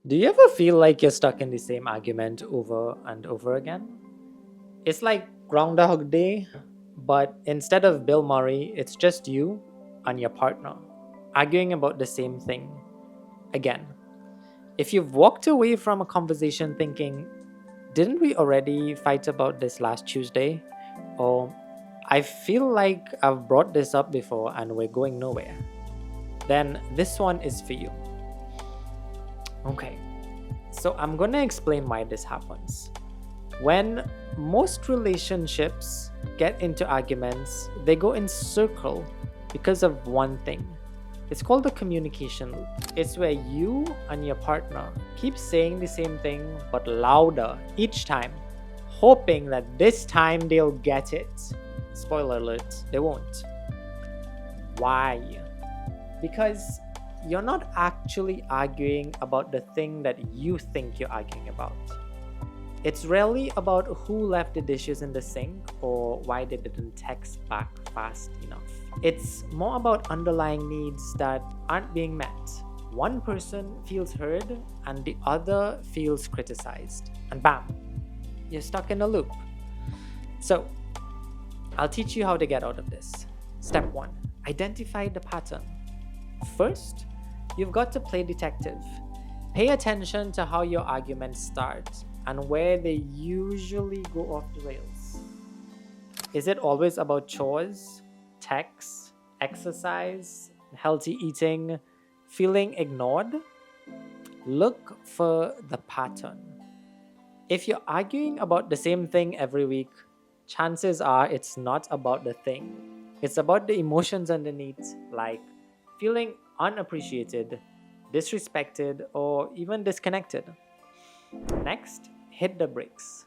Do you ever feel like you're stuck in the same argument over and over again? It's like Groundhog Day, but instead of Bill Murray, it's just you and your partner arguing about the same thing again. If you've walked away from a conversation thinking, didn't we already fight about this last Tuesday? Or I feel like I've brought this up before and we're going nowhere, then this one is for you. Okay, so I'm gonna explain why this happens. When most relationships get into arguments, they go in circle because of one thing. It's called the communication loop. It's where you and your partner keep saying the same thing but louder each time, hoping that this time they'll get it. Spoiler alert, they won't. Why? Because you're not actually arguing about the thing that you think you're arguing about. It's rarely about who left the dishes in the sink or why they didn't text back fast enough. It's more about underlying needs that aren't being met. One person feels heard and the other feels criticized. And bam, you're stuck in a loop. So, I'll teach you how to get out of this. Step 1. Identify the pattern. First, you've got to play detective. Pay attention to how your arguments start and where they usually go off the rails. Is it always about chores, texts, exercise, healthy eating, feeling ignored? Look for the pattern. If you're arguing about the same thing every week, chances are it's not about the thing. It's about the emotions underneath, like feeling unappreciated, disrespected, or even disconnected. Next, hit the brakes.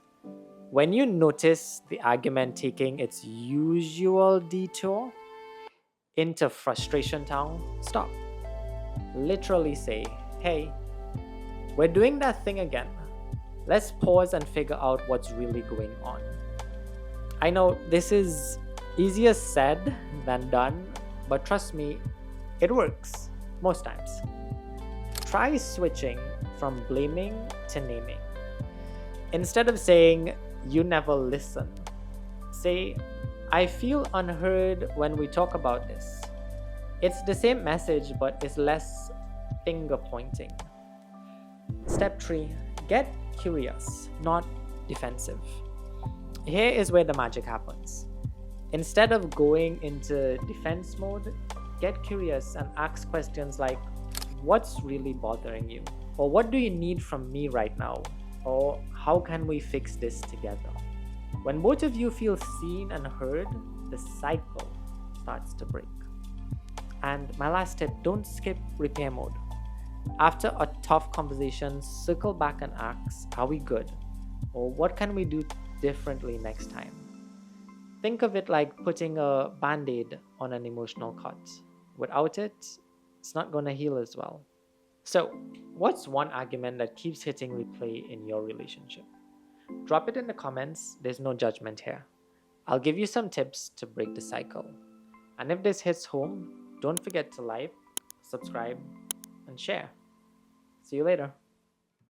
When you notice the argument taking its usual detour into frustration town, stop. Literally say, hey, we're doing that thing again. Let's pause and figure out what's really going on. I know this is easier said than done, but trust me, it works most times. Try switching from blaming to naming. Instead of saying, you never listen, say, I feel unheard when we talk about this. It's the same message, but it's less finger pointing. Step 3. Get curious, not defensive. Here is where the magic happens. Instead of going into defense mode, get curious and ask questions like, what's really bothering you? Or what do you need from me right now? Or how can we fix this together? When both of you feel seen and heard, the cycle starts to break. And my last tip, don't skip repair mode. After a tough conversation, circle back and ask, are we good? Or what can we do differently next time? Think of it like putting a band-aid on an emotional cut. Without it, it's not going to heal as well. So, what's one argument that keeps hitting replay in your relationship? Drop it in the comments, there's no judgment here. I'll give you some tips to break the cycle. And if this hits home, don't forget to like, subscribe, and share. See you later.